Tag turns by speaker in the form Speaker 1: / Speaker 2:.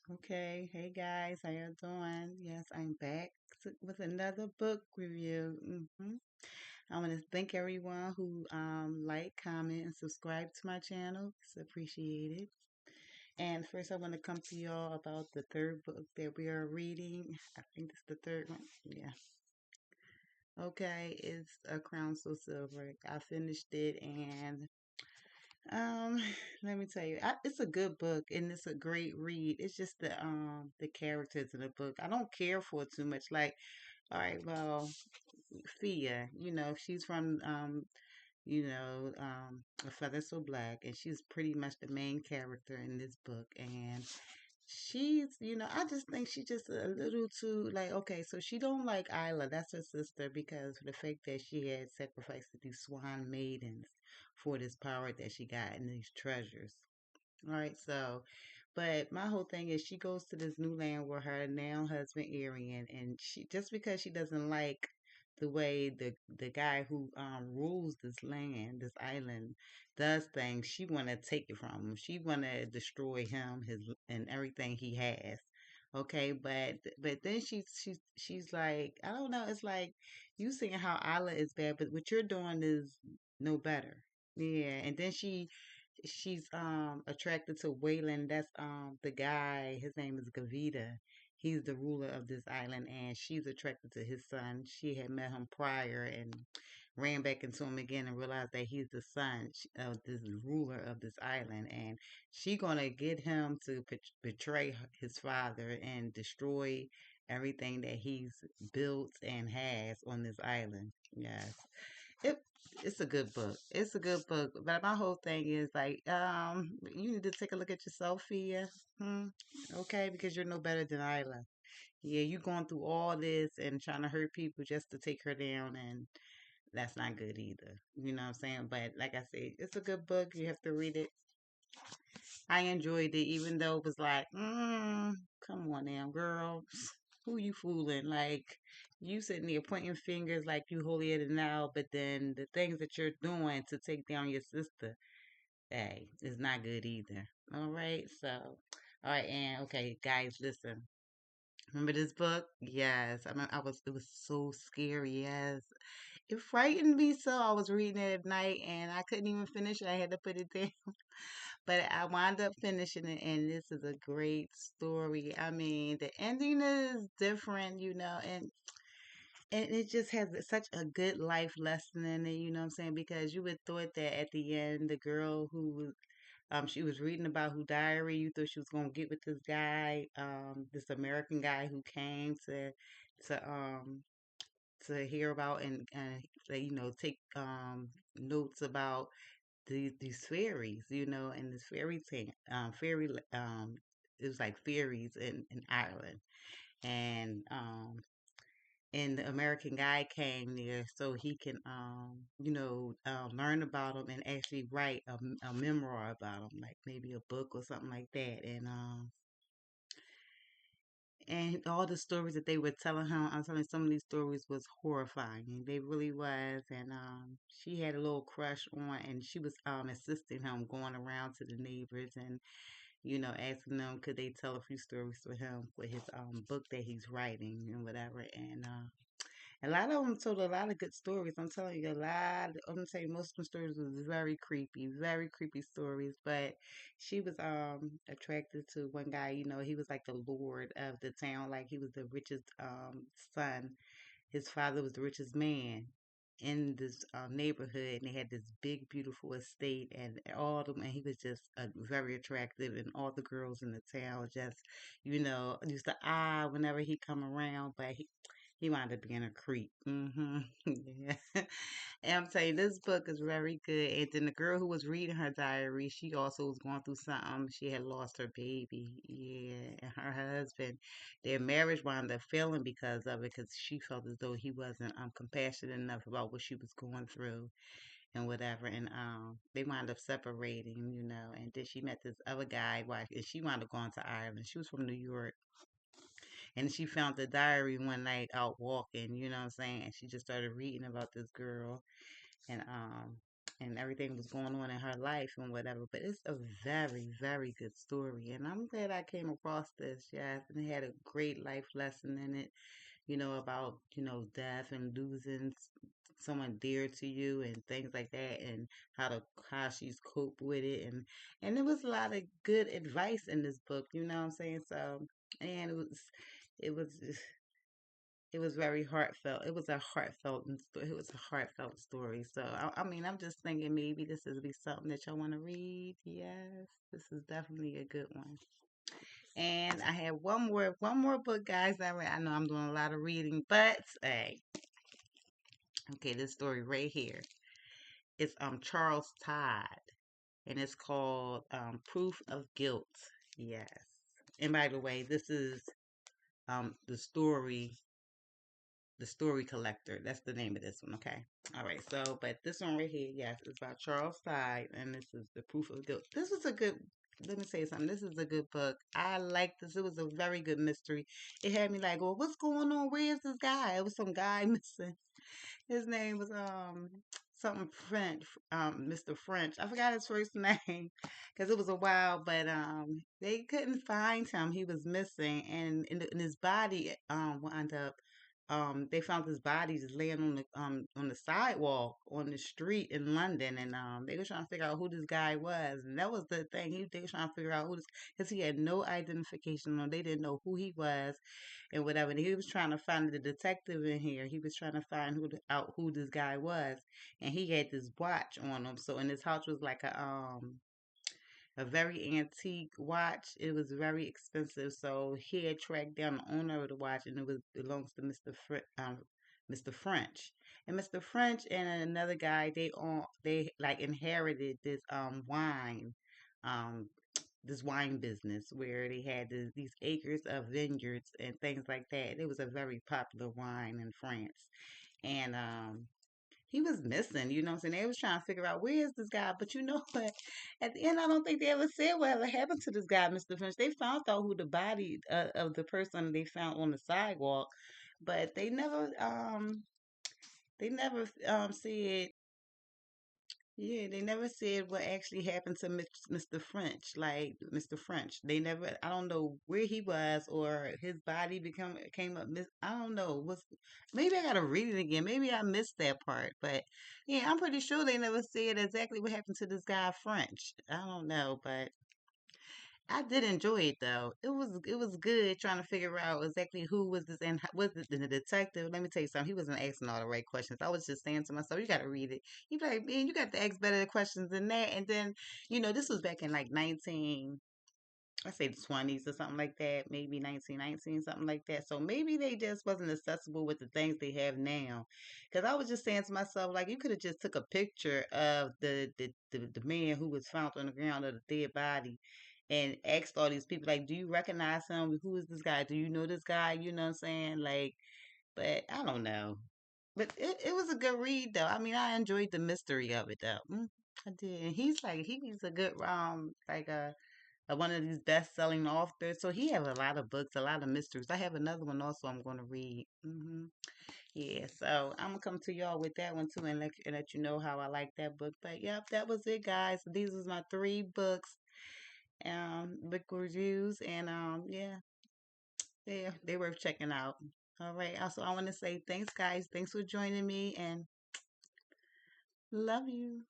Speaker 1: Okay, hey guys, how you doing? Yes, I'm back with another book review. I want to thank everyone who like, comment, and subscribe to my channel. It's appreciated. And first, I want to come to y'all about the third book that we are reading. I think it's the third one. Yeah. Okay, it's A Crown So Silver. I finished it, and um, let me tell you, it's a good book and it's a great read. It's just the characters in the book. I don't care for it too much. Like, all right, well, Fia, she's from A Feather So Black, and she's pretty much the main character in this book. And I just think she's just a little too like, okay, so she don't like Isla, that's her sister, because of the fact that she had sacrificed these swan maidens for this power that she got and these treasures. All right, so, but my whole thing is she goes to this new land with her now husband Arian, and she just because she doesn't like the way the guy who rules this land, this island, does things, she want to take it from him. She want to destroy him, his and everything he has. Okay, but then she's like, I don't know. It's like you saying how Allah is bad, but what you're doing is no better. Yeah, and then she's attracted to Waylon. That's the guy. His name is Gavita. He's the ruler of this island, and she's attracted to his son. She had met him prior and ran back into him again and realized that he's the son of this ruler of this island, and she gonna get him to betray his father and destroy everything that he's built and has on this island. Yes. It it's a good book. It's a good book. But my whole thing is like, you need to take a look at yourself, Fia. Hmm? Okay, because you're no better than Isla. Yeah, you going through all this and trying to hurt people just to take her down, and that's not good either. You know what I'm saying? But like I said, it's a good book. You have to read it. I enjoyed it, even though it was like, come on now, girl. Who you fooling? Like, you sitting there pointing fingers like you holier than thou, but then the things that you're doing to take down your sister, hey, is not good either. All right, so, all right, and okay, guys, listen. Remember this book? Yes, I mean, it was so scary. Yes, it frightened me so. I was reading it at night and I couldn't even finish it. I had to put it down. But I wound up finishing it, and this is a great story. I mean, the ending is different, and it just has such a good life lesson in it, you know what I'm saying? Because you would thought that at the end, the girl who she was reading about who diary, you thought she was gonna get with this guy, this American guy who came to to hear about and like, take notes about these fairies, and this it was like fairies in Ireland, and and the American guy came there so he can learn about them and actually write a memoir about them, like maybe a book or something like that, and all the stories that they were telling him, I'm telling you, some of these stories was horrifying. They really was. And she had a little crush on, and she was assisting him, going around to the neighbors and asking them could they tell a few stories for him for his book that he's writing and whatever. And a lot of them told a lot of good stories. I'm telling you, a lot. I'm gonna tell you, most of the stories was very creepy stories. But she was attracted to one guy. He was like the lord of the town. Like he was the richest son. His father was the richest man in this neighborhood, and they had this big, beautiful estate, and all of them. And he was just very attractive, and all the girls in the town just, used to eye whenever he come around. But he wound up being a creep. Yeah. And I'm telling you, this book is very good. And then the girl who was reading her diary, she also was going through something. She had lost her baby. Yeah. And her husband, their marriage wound up failing because of it, because she felt as though he wasn't compassionate enough about what she was going through and whatever. And they wound up separating, and then she met this other guy, wife, and she wound up going to Ireland. She was from New York, and she found the diary one night out walking, you know what I'm saying? And she just started reading about this girl. And and everything was going on in her life and whatever. But it's a very, very good story, and I'm glad I came across this. Yes, and it had a great life lesson in it. About death and losing someone dear to you and things like that, and how she's coped with it, and there was a lot of good advice in this book. You know what I'm saying? So, and it was it was very heartfelt. It was a it was a heartfelt story. So I mean, I'm just thinking maybe this is be something that y'all want to read. Yes, this is definitely a good one. And I have one more book, guys. That I know I'm doing a lot of reading, but hey, okay, this story right here. It's Charles Todd, and it's called Proof of Guilt. Yes. And by the way, this is the story collector. That's the name of this one. Okay. All right. So, but this one right here, yes, it's by Charles Todd, and this is the Proof of Guilt. This is a good. Let me say something. This is a good book. I like this. It was a very good mystery. It had me like, well, what's going on? Where's this guy? It was some guy missing. His name was something French, Mr. French. I forgot his first name because it was a while, but they couldn't find him. He was missing, and in his body wound up. They found his body just laying on the sidewalk on the street in London, and they were trying to figure out who this guy was, and that was the thing. They were trying to figure out who this because he had no identification on. They didn't know who he was and whatever. And he was trying to find the detective in here. He was trying to find out who this guy was, and he had this watch on him. So, and his house was like a very antique watch. It was very expensive. So he had tracked down the owner of the watch, and it was belongs to Mr. French. And Mr. French and another guy, they like inherited um this wine business where they had these acres of vineyards and things like that. It was a very popular wine in France. And he was missing, you know what I'm saying? They was trying to figure out where is this guy, but you know what? At the end, I don't think they ever said whatever happened to this guy, Mr. Finch. They found out who the body of the person they found on the sidewalk, but they never said yeah, they never said what actually happened to Mr. French, like Mr. French. They never, I don't know where he was or his body came up. I don't know. Maybe I gotta read it again. Maybe I missed that part, but yeah, I'm pretty sure they never said exactly what happened to this guy French. I don't know, but I did enjoy it though. It was good trying to figure out exactly who was this and was it the detective. Let me tell you something. He wasn't asking all the right questions. I was just saying to myself, "You got to read it." You like, man, you got to ask better questions than that. And then, this was back in like 19. I say the 20s or something like that, maybe 1919, something like that. So maybe they just wasn't accessible with the things they have now. Because I was just saying to myself, like, you could have just took a picture of the man who was found on the ground of the dead body and asked all these people, like, do you recognize him? Who is this guy? Do you know this guy? You know what I'm saying? Like, but I don't know. But it was a good read, though. I mean, I enjoyed the mystery of it, though. I did. And he's a good, like, one of these best-selling authors. So he has a lot of books, a lot of mysteries. I have another one also I'm going to read. Yeah, so I'm gonna come to y'all with that one too, and let you know how I like that book. But yep, that was it, guys. These was my three books, book reviews, and yeah, they worth checking out. All right. Also, I want to say thanks, guys. Thanks for joining me, and love you.